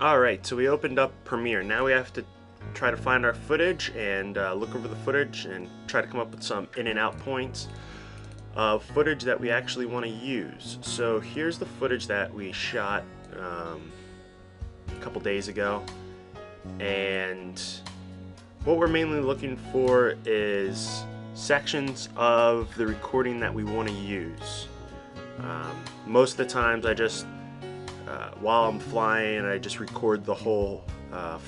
Alright, so we opened up Premiere. Now we have to try to find our footage and look over the footage and try to come up with some in and out points of footage that we actually want to use. So here's the footage that we shot a couple days ago, and what we're mainly looking for is sections of the recording that we want to use. Most of the times I just while I'm flying, I just record the whole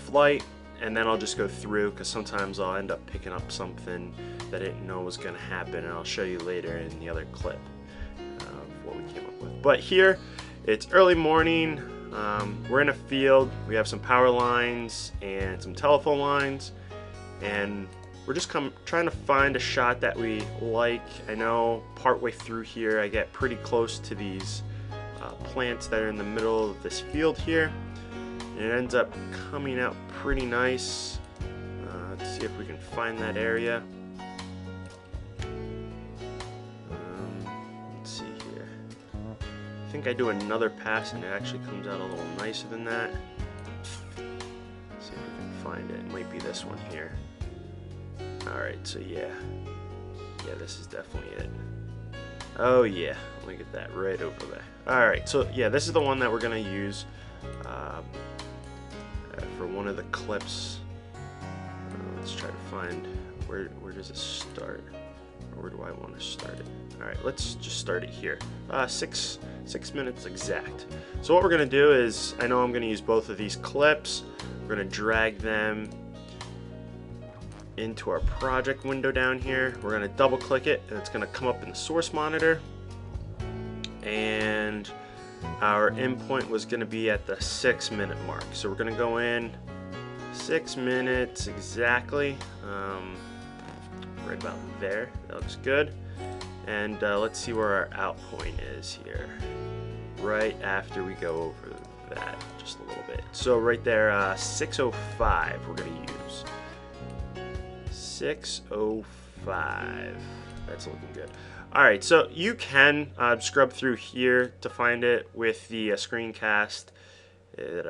flight, and then I'll just go through, because sometimes I'll end up picking up something that I didn't know was going to happen, and I'll show you later in the other clip of what we came up with. But here, it's early morning, we're in a field, we have some power lines and some telephone lines, and we're just trying to find a shot that we like. I know partway through here I get pretty close to these plants that are in the middle of this field here, and it ends up coming out pretty nice. Let's see if we can find that area. Let's see here. I think I do another pass and it actually comes out a little nicer than that. Let's see if we can find it. It might be this one here. Alright, so yeah, this is definitely it. Oh yeah, look at that right over there. Alright, so yeah, this is the one that we're going to use for one of the clips. Let's try to find, where does it start? Or where do I want to start it? Alright, let's just start it here. 6 minutes exact. So what we're going to do is, I know I'm going to use both of these clips. We're going to drag them into our project window down here. We're going to double click it, and it's going to come up in the source monitor, and our endpoint was going to be at the 6-minute mark. So we're going to go in 6 minutes exactly, right about there. That looks good. And let's see where our out point is here, right after we go over that just a little bit. So right there, 6:05 we're going to use. 6:05. That's looking good. Alright, so you can scrub through here to find it with the screencast. It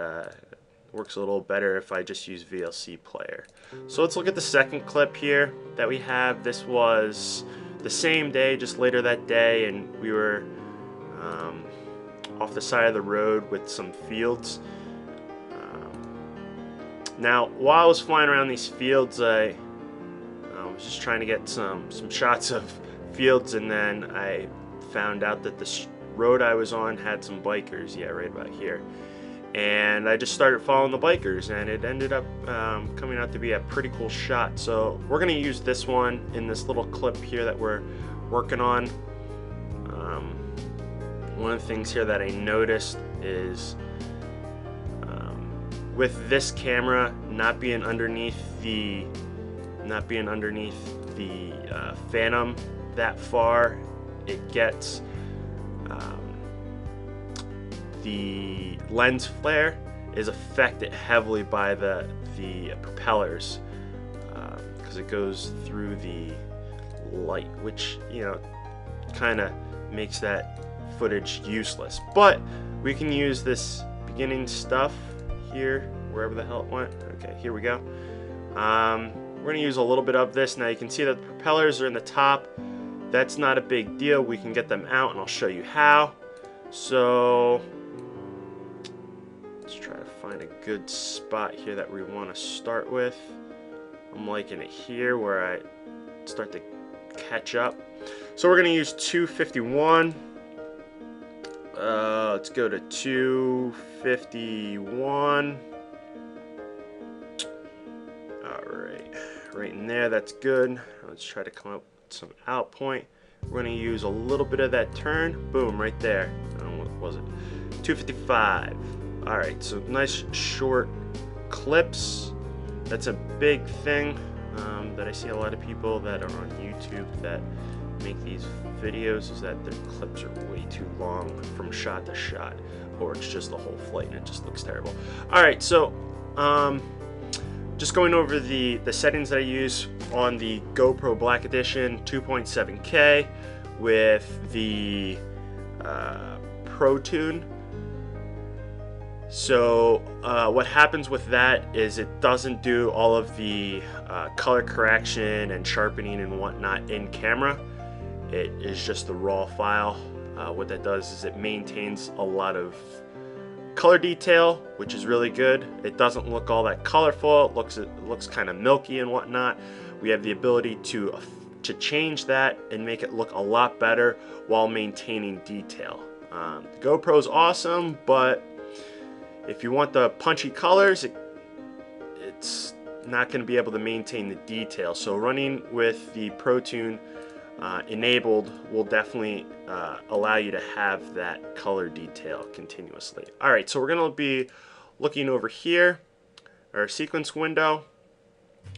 works a little better if I just use VLC player. So let's look at the second clip here that we have. This was the same day, just later that day, and we were off the side of the road with some fields. Now, while I was flying around these fields, I was just trying to get some shots of fields, and then I found out that the road I was on had some bikers, yeah, right about here. And I just started following the bikers, and it ended up coming out to be a pretty cool shot. So we're going to use this one in this little clip here that we're working on. One of the things here that I noticed is with this camera not being underneath the Phantom that far, it gets the lens flare is affected heavily by the propellers, because it goes through the light, which, you know, kind of makes that footage useless. But we can use this beginning stuff here, wherever the hell it went. Okay, here we go. We're going to use a little bit of this. Now you can see that the propellers are in the top. That's not a big deal. We can get them out, and I'll show you how. So let's try to find a good spot here that we want to start with. I'm liking it here where I start to catch up. So we're going to use 251. Let's go to 251. Alright, right in there, that's good. Let's try to come up with some out point. We're going to use a little bit of that turn. Boom, right there. What was it? 255. Alright, so nice short clips. That's a big thing that I see a lot of people that are on YouTube that make these videos, is that their clips are way too long from shot to shot, or it's just the whole flight and it just looks terrible. Alright, so just going over the settings that I use on the GoPro Black Edition 2.7K with the Protune So what happens with that is it doesn't do all of the color correction and sharpening and whatnot in camera. It is just the raw file. What that does is it maintains a lot of color detail, which is really good. It doesn't look all that colorful. It looks kind of milky and whatnot. We have the ability to change that and make it look a lot better while maintaining detail. The GoPro is awesome, but if you want the punchy colors, it's not going to be able to maintain the detail. So running with the Protune enabled will definitely allow you to have that color detail continuously. Alright, so we're going to be looking over here, our sequence window,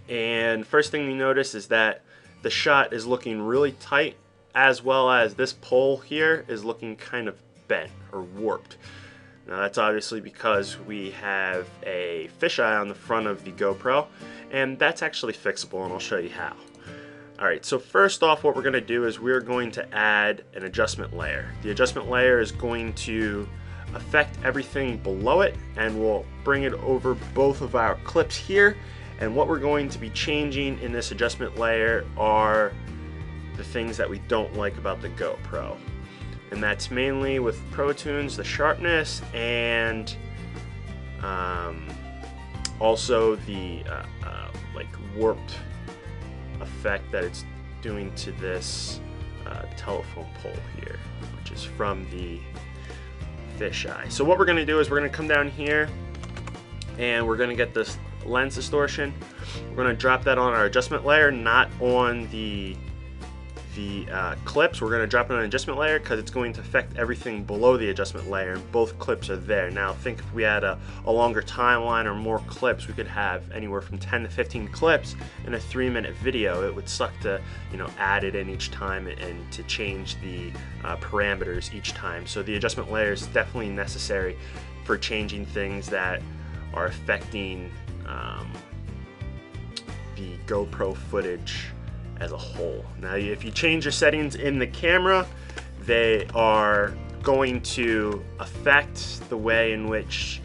and first thing you notice is that the shot is looking really tight, as well as this pole here is looking kind of bent or warped. Now that's obviously because we have a fisheye on the front of the GoPro, and that's actually fixable, and I'll show you how. Alright, so first off, what we're going to do is we're going to add an adjustment layer. The adjustment layer is going to affect everything below it, and we'll bring it over both of our clips here. And what we're going to be changing in this adjustment layer are the things that we don't like about the GoPro. And that's mainly with Protunes, the sharpness, and also the like warped effect that it's doing to this telephone pole here, which is from the fisheye. So what we're going to do is we're going to come down here and we're going to get this lens distortion. We're going to drop that on our adjustment layer, not on the clips. We're going to drop it on an adjustment layer because it's going to affect everything below the adjustment layer, and both clips are there. Now think if we had a longer timeline or more clips, we could have anywhere from 10 to 15 clips in a 3-minute video. It would suck to, you know, add it in each time and to change the parameters each time. So the adjustment layer is definitely necessary for changing things that are affecting the GoPro footage as a whole. Now if you change your settings in the camera, they are going to affect the way in which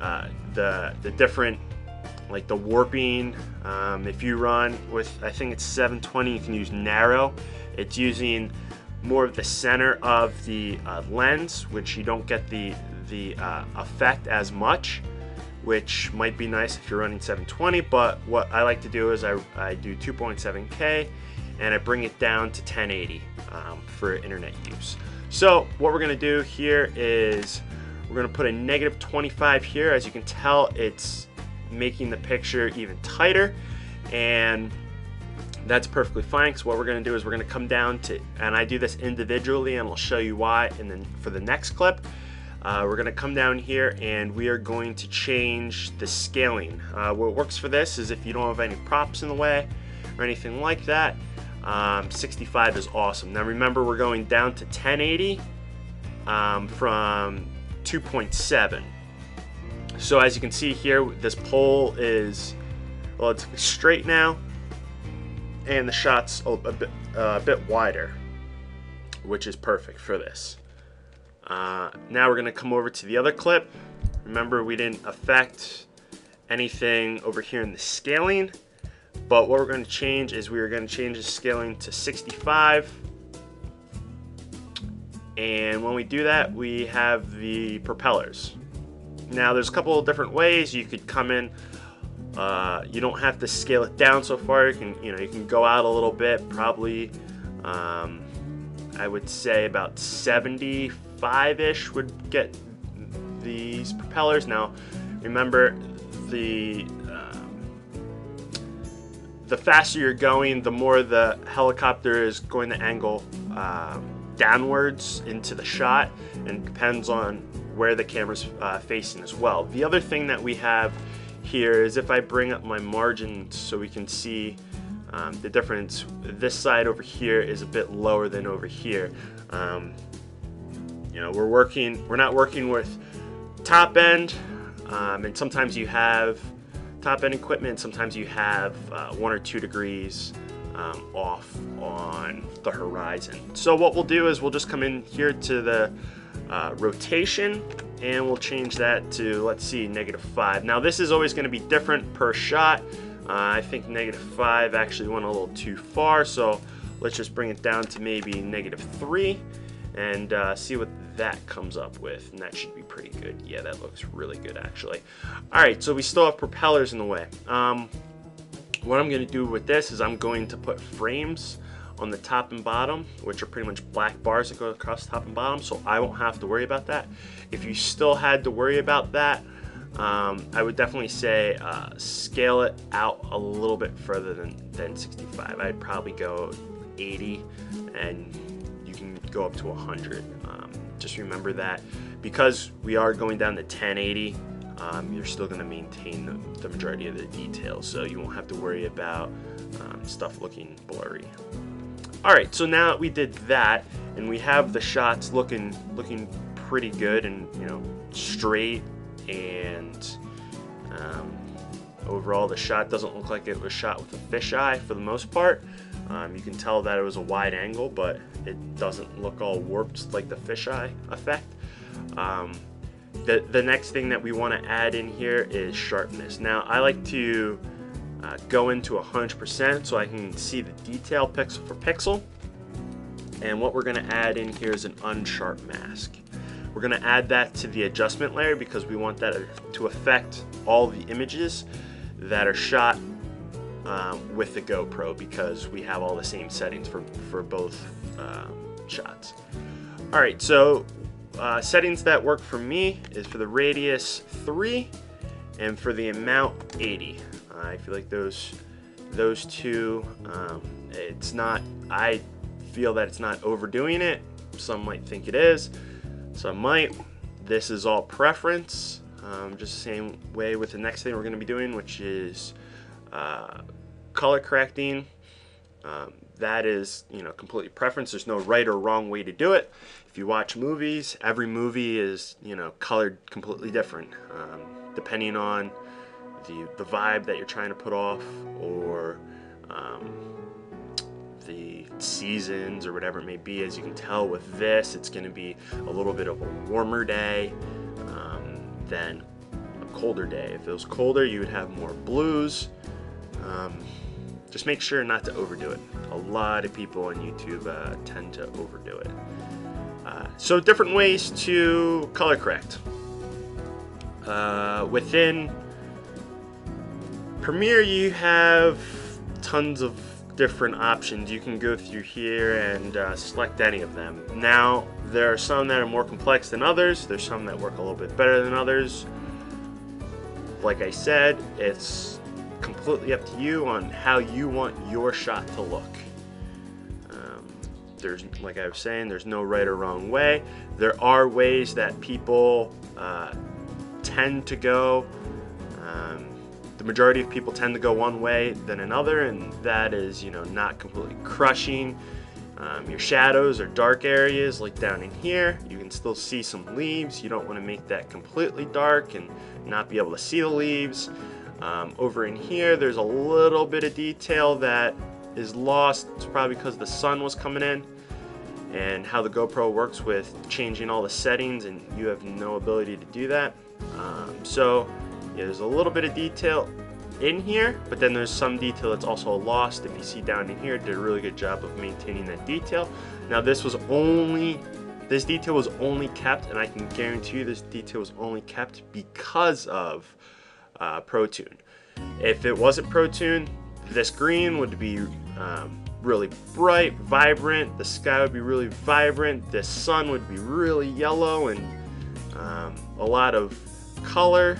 the different, like the warping. If you run with, I think it's 720, you can use narrow. It's using more of the center of the lens, which you don't get the effect as much, which might be nice if you're running 720, but what I like to do is I do 2.7K and I bring it down to 1080 for internet use. So what we're going to do here is we're going to put a -25 here. As you can tell, it's making the picture even tighter, and that's perfectly fine, because what we're going to do is we're going to come down to, and I do this individually and I'll show you why, and then for the next clip we're going to come down here and we are going to change the scaling. What works for this is if you don't have any props in the way or anything like that, 65 is awesome. Now remember, we're going down to 1080 from 2.7. So as you can see here, this pole is, well, it's straight now, and the shot's a bit wider, which is perfect for this. Now we're going to come over to the other clip. Remember, we didn't affect anything over here in the scaling, but what we're going to change is we're going to change the scaling to 65. And when we do that, we have the propellers. Now there's a couple of different ways you could come in. You don't have to scale it down so far. You can go out a little bit, probably I would say about 75-ish would get these propellers. Now remember, the faster you're going, the more the helicopter is going to angle downwards into the shot, and depends on where the camera's facing as well. The other thing that we have here is, if I bring up my margin so we can see the difference, this side over here is a bit lower than over here. You know, we're not working with top end, and sometimes you have top end equipment, sometimes you have 1 or 2 degrees off on the horizon. So what we'll do is we'll just come in here to the rotation, and we'll change that to, let's see, -5. Now this is always going to be different per shot. I think -5 actually went a little too far, so let's just bring it down to maybe -3 and see what that comes up with, and that should be pretty good. Yeah, that looks really good actually. Alright, so we still have propellers in the way. What I'm going to do with this is I'm going to put frames on the top and bottom, which are pretty much black bars that go across the top and bottom, so I won't have to worry about that. If you still had to worry about that, I would definitely say scale it out a little bit further than 65. I'd probably go 80, and you can go up to 100. Just remember that because we are going down to 1080, you're still going to maintain the majority of the details, so you won't have to worry about stuff looking blurry. Alright, so now that we did that and we have the shots looking pretty good and, you know, straight, and overall the shot doesn't look like it was shot with a fisheye for the most part. You can tell that it was a wide angle, but it doesn't look all warped like the fisheye effect. The next thing that we want to add in here is sharpness. Now I like to go into 100% so I can see the detail pixel for pixel, and what we're going to add in here is an unsharp mask. We're going to add that to the adjustment layer because we want that to affect all the images that are shot with the GoPro, because we have all the same settings for both shots. Alright, so settings that work for me is for the radius 3 and for the amount 80. I feel like those two, it's not, I feel that it's not overdoing it. Some might think it is, some might. This is all preference, just the same way with the next thing we're going to be doing, which is color correcting. That is, you know, completely preference. There's no right or wrong way to do it. If you watch movies, every movie is, you know, colored completely different, depending on the vibe that you're trying to put off, or the seasons or whatever it may be. As you can tell with this, it's going to be a little bit of a warmer day than a colder day. If it was colder, you would have more blues. Just make sure not to overdo it. A lot of people on YouTube tend to overdo it. So different ways to color correct. Within Premiere, you have tons of different options. You can go through here and select any of them. Now, there are some that are more complex than others. There's some that work a little bit better than others. Like I said, it's completely up to you on how you want your shot to look. There's, like I was saying, there's no right or wrong way. There are ways that people tend to go. The majority of people tend to go one way than another, and that is, you know, not completely crushing your shadows or dark areas. Like down in here, you can still see some leaves. You don't want to make that completely dark and not be able to see the leaves. Over in here, there's a little bit of detail that is lost. It's probably because the sun was coming in, and how the GoPro works with changing all the settings, and you have no ability to do that. So yeah, there's a little bit of detail in here, but then there's some detail that's also lost. If you see down in here, it did a really good job of maintaining that detail. Now this detail was only kept, and I can guarantee you this detail was only kept because of Protune. If it wasn't Protune, this green would be really bright, vibrant. The sky would be really vibrant. The sun would be really yellow, and a lot of color,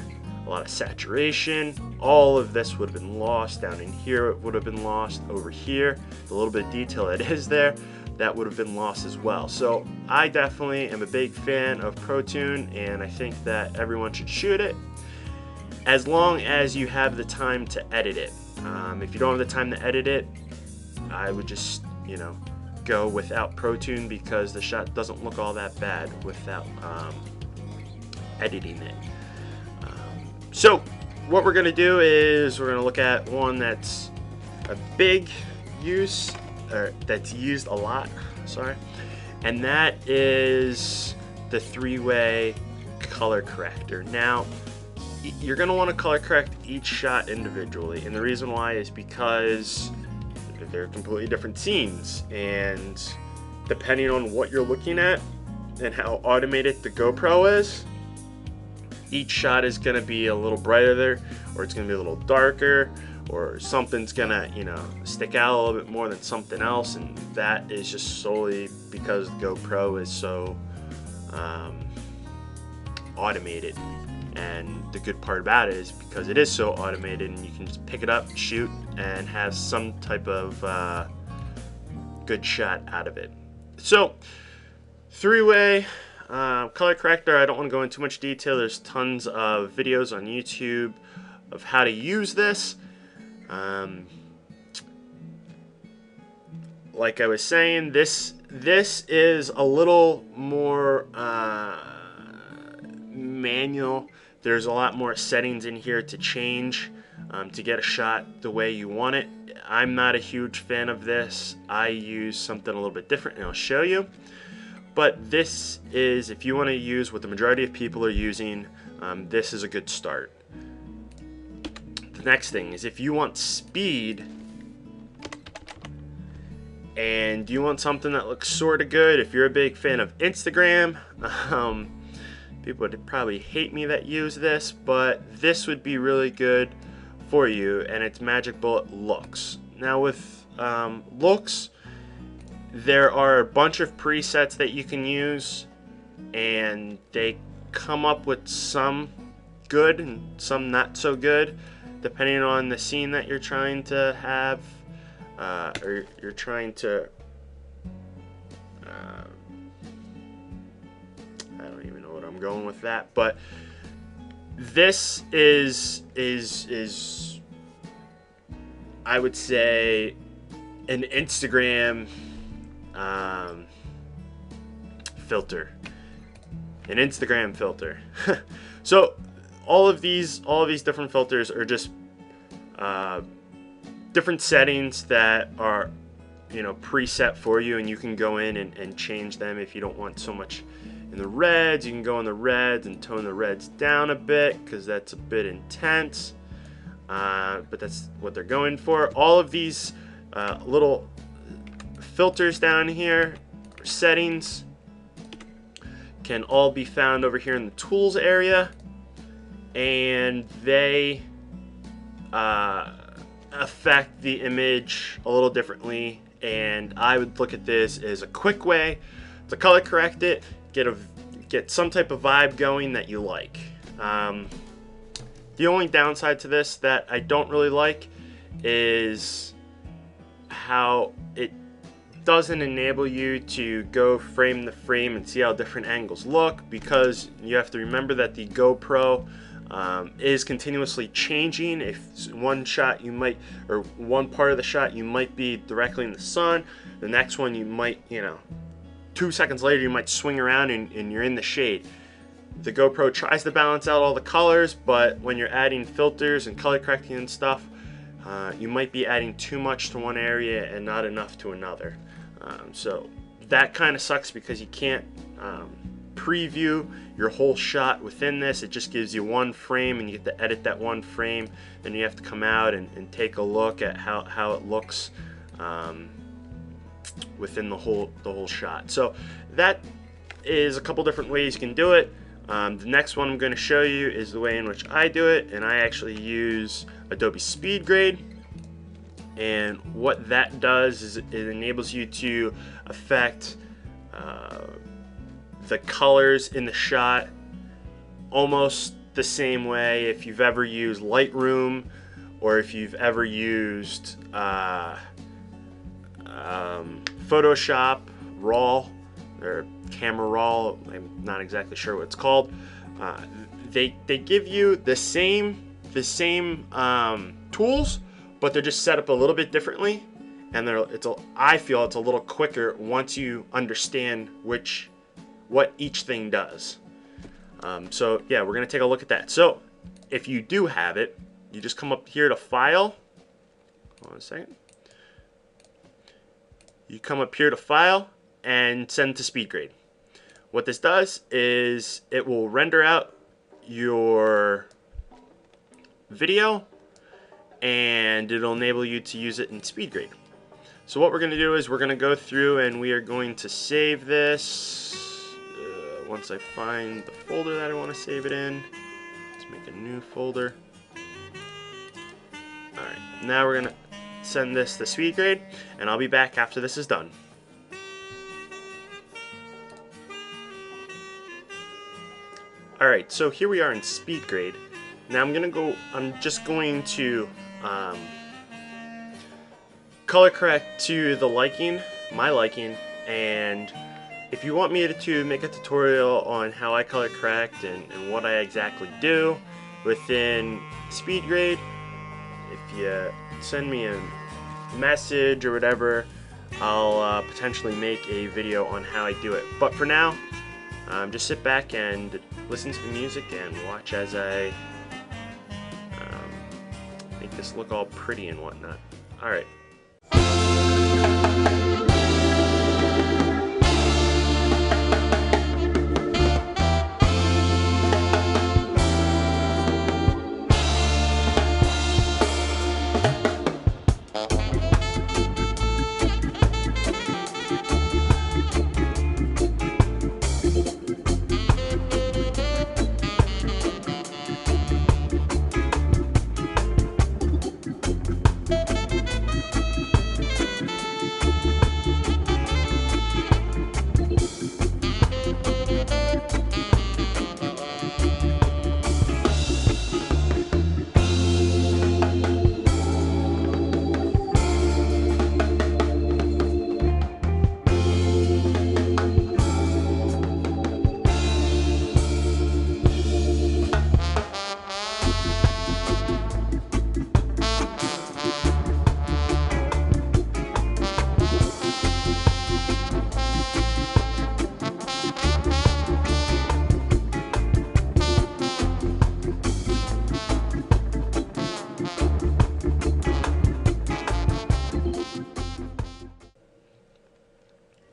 a lot of saturation. All of this would have been lost. Down in here, it would have been lost. Over here, the little bit of detail that is there, that would have been lost as well. So I definitely am a big fan of Protune, and I think that everyone should shoot it, as long as you have the time to edit it. If you don't have the time to edit it, I would just, you know, go without Protune, because the shot doesn't look all that bad without editing it. So what we're going to do is we're going to look at one that's a big use, or that's used a lot, sorry, and that is the 3-way color corrector. Now, you're going to want to color correct each shot individually, and the reason why is because they're completely different scenes, and depending on what you're looking at and how automated the GoPro is, each shot is going to be a little brighter, or it's going to be a little darker, or something's going to, you know, stick out a little bit more than something else, and that is just solely because the GoPro is so automated. And the good part about it is because it is so automated, and you can just pick it up, shoot, and have some type of good shot out of it. So 3-way color corrector, I don't want to go into too much detail. There's tons of videos on YouTube of how to use this. Like I was saying, this is a little more manual. There's a lot more settings in here to change to get a shot the way you want it. I'm not a huge fan of this. I use something a little bit different, and I'll show you. But this is, if you want to use what the majority of people are using, this is a good start. The next thing is, if you want speed and you want something that looks sort of good, if you're a big fan of Instagram, people would probably hate me that use this, but this would be really good for you, and it's Magic Bullet Looks. Now with Looks, there are a bunch of presets that you can use, and they come up with some good and some not so good, depending on the scene that you're trying to have, or you're trying to I'm going with that, but this is I would say an Instagram filter, an Instagram filter. So all of these different filters are just different settings that are, you know, preset for you, and you can go in and change them if you don't want so much in the reds. You can go in the reds and tone the reds down a bit because that's a bit intense, but that's what they're going for. All of these little filters down here, settings, can all be found over here in the tools area, and they affect the image a little differently. And I would look at this as a quick way to color correct it, get some type of vibe going that you like. The only downside to this that I don't really like is how it doesn't enable you to go frame to frame and see how different angles look, because you have to remember that the GoPro is continuously changing. If one shot you might, or one part of the shot you might be directly in the sun, the next one you might, you know, 2 seconds later you might swing around and you're in the shade. The GoPro tries to balance out all the colors, but when you're adding filters and color correcting and stuff, you might be adding too much to one area and not enough to another. So that kind of sucks because you can't preview your whole shot within this. It just gives you one frame, and you get to edit that one frame. Then you have to come out and take a look at how it looks within the whole shot. So that is a couple different ways you can do it. The next one I'm going to show you is the way in which I do it, and I actually use Adobe SpeedGrade. And what that does is it enables you to affect the colors in the shot almost the same way if you've ever used Lightroom, or if you've ever used Photoshop RAW or Camera Raw. I'm not exactly sure what it's called. They give you the same tools, but they're just set up a little bit differently, and I feel it's a little quicker once you understand what each thing does. So yeah, we're gonna take a look at that. So if you do have it, you just come up here to File. Hold on a second. you come up here to File and send to SpeedGrade. What this does is it will render out your video and it'll enable you to use it in SpeedGrade. So what we're going to do is we're going to go through and we are going to save this. Once I find the folder that I want to save it in, let's make a new folder. Alright, now we're going to send this to SpeedGrade, and I'll be back after this is done. Alright, so here we are in SpeedGrade. Now I'm just going to color correct to the my liking, and if you want me to make a tutorial on how I color correct and what I exactly do within SpeedGrade, if you send me a message or whatever, I'll potentially make a video on how I do it. But for now, just sit back and listen to the music and watch as I make this look all pretty and whatnot. Alright.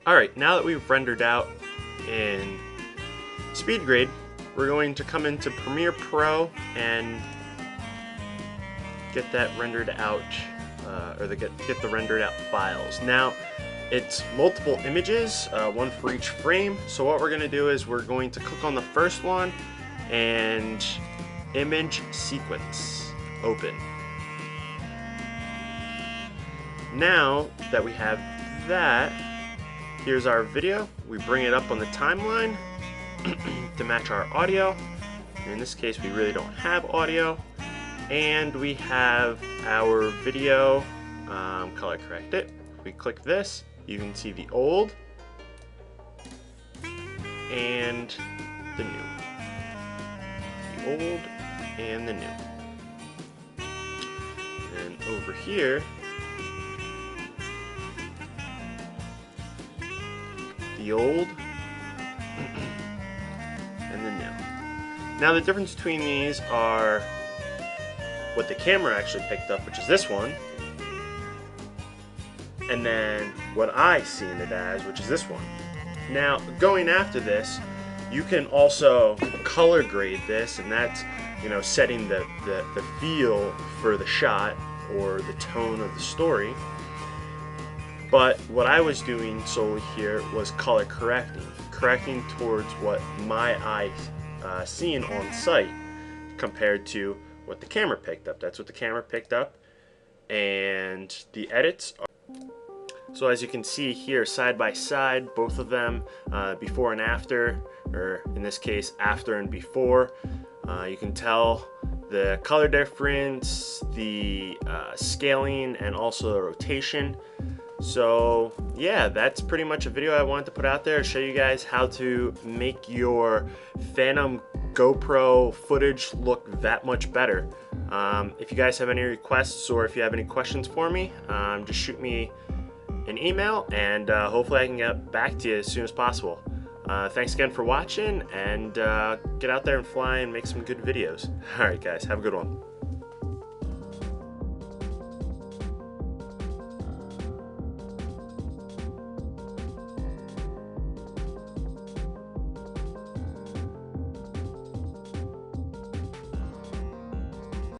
Alright, now that we've rendered out in SpeedGrade, we're going to come into Premiere Pro and get that rendered out, get the rendered out files. Now, it's multiple images, one for each frame, so what we're going to do is we're going to click on the first one and Image Sequence, Open. Now that we have that, here's our video. We bring it up on the timeline to match our audio. In this case, we really don't have audio. And we have our video color correct it. If we click this, you can see the old and the new. The old and the new. And over here, the old and the new. Now the difference between these are what the camera actually picked up, which is this one, and then what I seen it as, which is this one. Now going after this, you can also color grade this, and that's, you know, setting the feel for the shot or the tone of the story. But what I was doing solely here was color correcting towards what my eye seen on site compared to what the camera picked up. That's what the camera picked up, and the edits are. So as you can see here, side by side, both of them, before and after, or in this case, after and before. You can tell the color difference, the scaling, and also the rotation. So yeah, that's pretty much a video I wanted to put out there to show you guys how to make your Phantom GoPro footage look that much better. If you guys have any requests or if you have any questions for me, just shoot me an email, and hopefully I can get back to you as soon as possible. Thanks again for watching, and get out there and fly and make some good videos. Alright guys, have a good one.